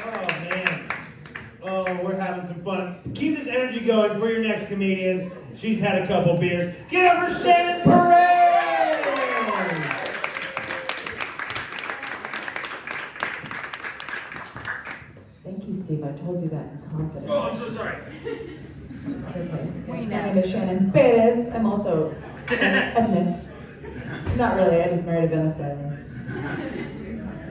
Oh, man. Oh, we're having some fun. Keep this energy going for your next comedian. She's had a couple beers. Get up for Shannon Perez! Thank you, Steve. I told you that in confidence. Oh, I'm so sorry. It's okay. We Yes, know. my name is Shannon Perez. I'm also ethnic. Not really. I just married a Venezuelan.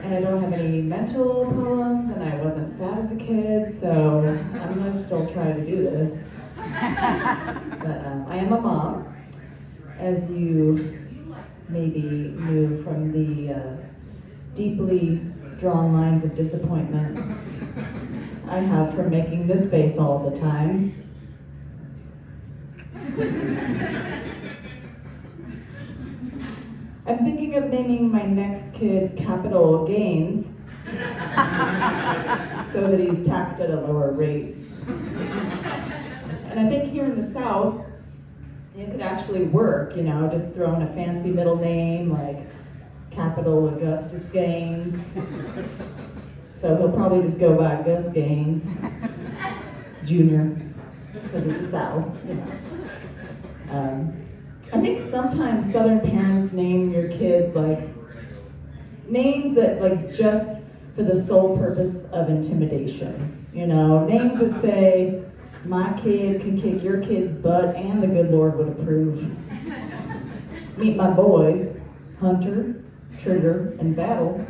And I don't have any mental problems, and I wasn't fat as a kid, so I'm gonna still try to do this. But I am a mom, as you maybe knew from the deeply drawn lines of disappointment I have for making this face all the time. I'm thinking of naming my next kid Capital Gains so that he's taxed at a lower rate. And I think here in the South, it could actually work, you know, just throw in a fancy middle name like Capital Augustus Gaines. So he'll probably just go by Gus Gaines Jr. because it's the South, you know. I think sometimes Southern parents name your kids like names that like just for the sole purpose of intimidation. You know, names that say, my kid can kick your kid's butt and the good Lord would approve. Meet my boys, Hunter, Trigger, and Battle.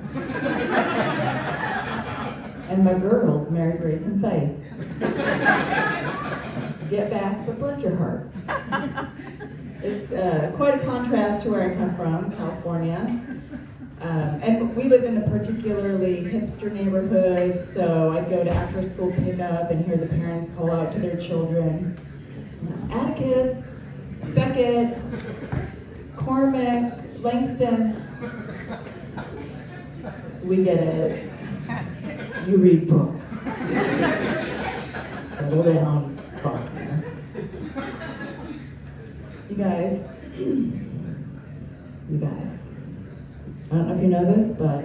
And my girls, Mary, Grace, and Faith. Get back, but bless your heart. It's quite a contrast to where I come from, California. And we live in a particularly hipster neighborhood, so I'd go to after-school pickup and hear the parents call out to their children, Atticus, Beckett, Cormac, Langston. We get it. You read books. Settle down, Faulkner. You guys, I don't know if you know this, but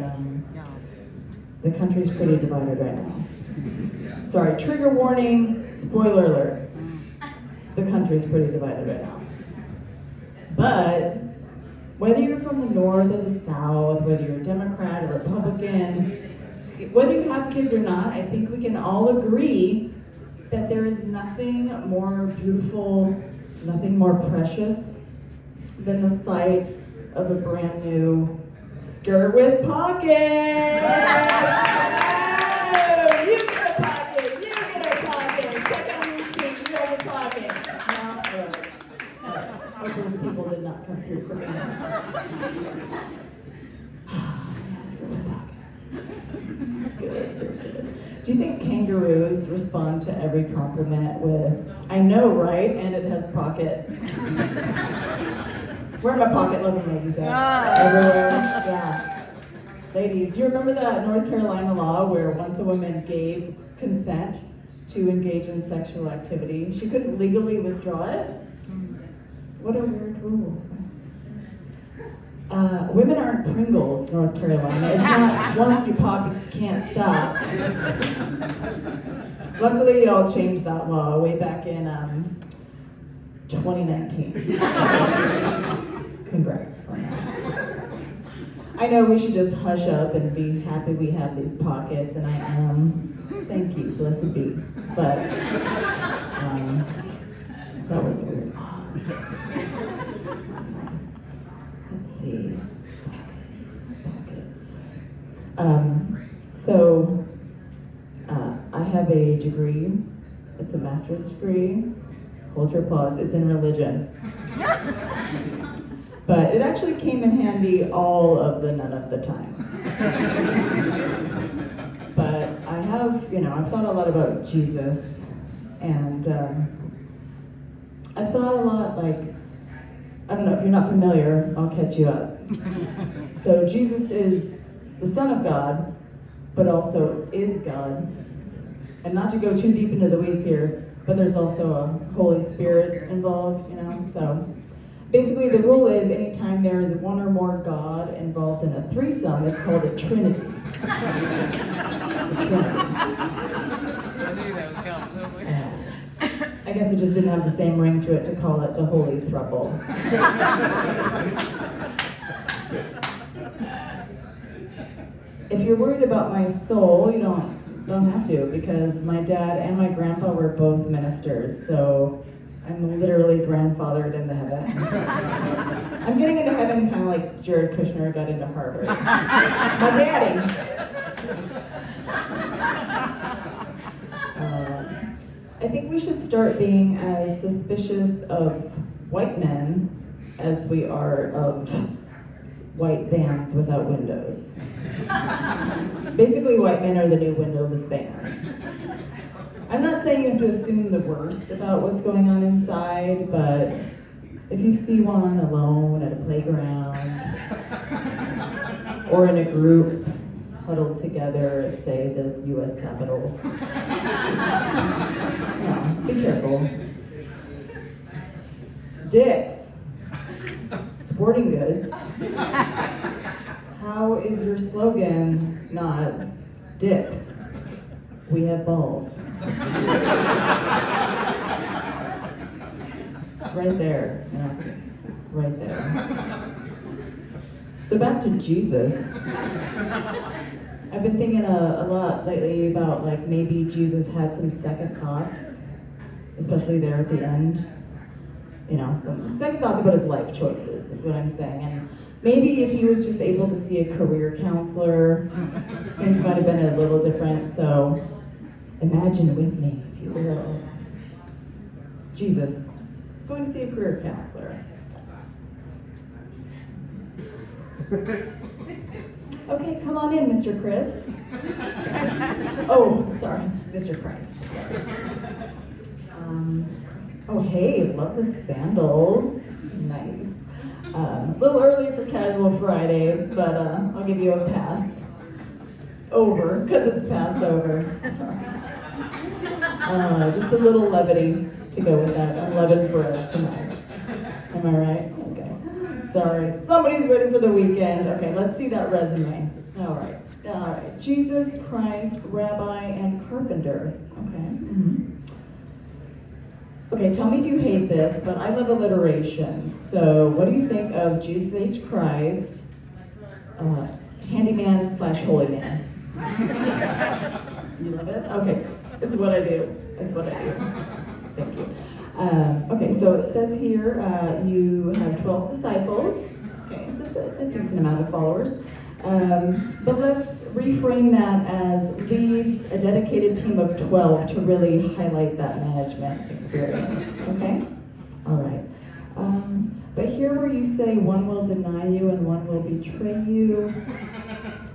the country's pretty divided right now. Sorry, trigger warning, spoiler alert. The country's pretty divided right now. But whether you're from the North or the South, whether you're a Democrat or Republican, whether you have kids or not, I think we can all agree that there is nothing more beautiful, nothing more precious than the sight of a brand new skirt with pockets. Oh, you get a pocket, you get a pocket. Check on your seat, you have a pocket. Not good. Hope those people did not come through for me. Skirt with pockets. It's good, it's good. Do you think kangaroos respond to every compliment with, I know, right? And it has pockets. Where are my pocket-loving ladies at? Everywhere? Yeah. Ladies, you remember that North Carolina law where once a woman gave consent to engage in sexual activity, she couldn't legally withdraw it? What a weird rule. Women aren't Pringles, North Carolina. It's not once you pop, you can't stop. Luckily, y'all changed that law way back in 2019. Congrats on that. I know we should just hush up and be happy we have these pockets, and I am. Thank you, blessed be. But that was weird. Let's see. So I have a degree. It's a master's degree. Hold your applause. It's in religion. But it actually came in handy all of the none of the time. But I have, I've thought a lot about Jesus, and I've thought a lot, I don't know, if you're not familiar, I'll catch you up. So Jesus is the Son of God, but also is God. And not to go too deep into the weeds here, but there's also a Holy Spirit involved, so basically the rule is anytime there is one or more God involved in a threesome, it's called a Trinity. A Trinity. knew that was coming. I was like, I guess it just didn't have the same ring to it to call it the Holy Thruple. If you're worried about my soul, you don't have to, because my dad and my grandpa were both ministers, so I'm literally grandfathered into heaven. I'm getting into heaven kind of like Jared Kushner got into Harvard. My daddy. I think we should start being as suspicious of white men as we are of white vans without windows. Basically, white men are the new windowless vans. I'm not saying you have to assume the worst about what's going on inside, but if you see one alone at a playground or in a group huddled together at, say, the U.S. Capitol, yeah, be careful. Dicks. Sporting goods. How is your slogan not dicks? We have balls. It's right there. Yeah, right there. So back to Jesus. I've been thinking a lot lately about like maybe Jesus had some second thoughts, especially there at the end. You know, some second thoughts about his life choices is what I'm saying. And maybe if he was just able to see a career counselor, things might have been a little different. So imagine with me, if you will, Jesus going to see a career counselor. Okay, come on in, Mr. Christ. Oh, sorry, Mr. Christ. Oh, hey, love the sandals. Nice. A little early for casual Friday, but I'll give you a pass. Over, because it's Passover. Sorry. Just a little levity to go with that unleavened bread tonight. Am I right? Okay. Sorry. Somebody's ready for the weekend. Okay, let's see that resume. All right. Jesus Christ, Rabbi, and Carpenter. Okay. Mm-hmm. Okay, tell me if you hate this, but I love alliteration. So, what do you think of Jesus H. Christ, handyman / holy man? You love it? Okay, it's what I do. It's what I do. Thank you. Okay, so it says here you have 12 disciples. Okay, that's a decent amount of followers. But let's reframe that as leads a dedicated team of 12 to really highlight that management experience. Okay? All right. But here where you say one will deny you and one will betray you,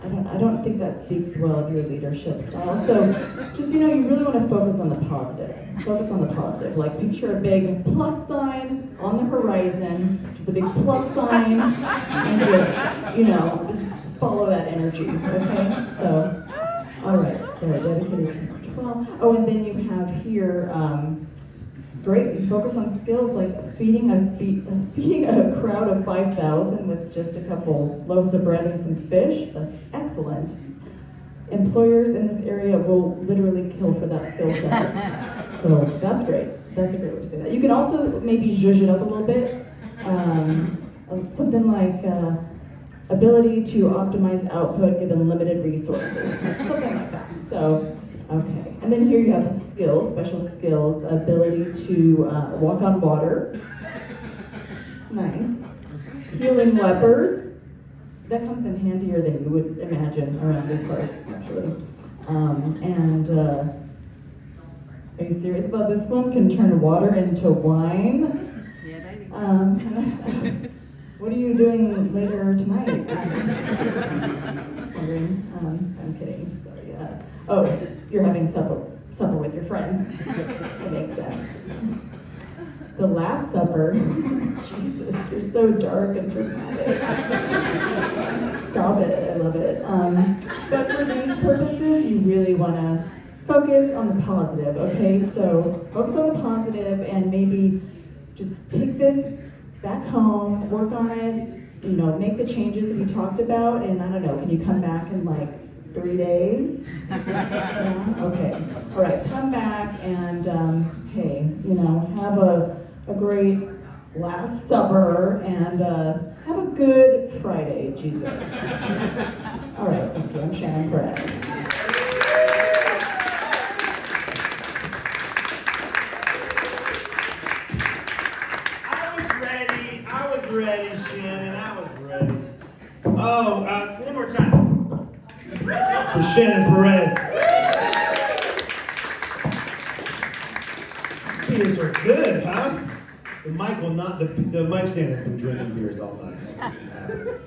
I don't think that speaks well of your leadership style. So just, you really want to focus on the positive. Focus on the positive. Like picture a big plus sign on the horizon, just a big plus sign, and just follow that energy, okay? So, all right, so dedicated to 12. Oh, and then you have here, great, you focus on skills like feeding a crowd of 5,000 with just a couple loaves of bread and some fish. That's excellent. Employers in this area will literally kill for that skill set. So that's great. That's a great way to say that. You can also maybe zhuzh it up a little bit. Something like, ability to optimize output given limited resources, something like that. So, okay. And then here you have skills, special skills, ability to walk on water. Nice. Healing lepers. That comes in handier than you would imagine around these parts, actually. Are you serious about this one? Can turn water into wine. Yeah, baby. What are you doing later tonight? I'm kidding. Sorry. Oh, you're having supper with your friends. That makes sense. The Last Supper. Jesus, you're so dark and dramatic. Stop it. I love it. But for these purposes, you really want to focus on the positive. Okay, so focus on the positive and maybe just take this back home, work on it, make the changes we talked about, and I don't know, can you come back in like 3 days? Yeah? All right, come back and, hey, you know, have a great Last Supper and have a good Friday, Jesus. All right, thank you. I'm Shannon Perez. I was ready, Shannon. I was ready. Oh, one more time. For Shannon Perez. Beers are good, huh? The mic stand has been drinking beers all night.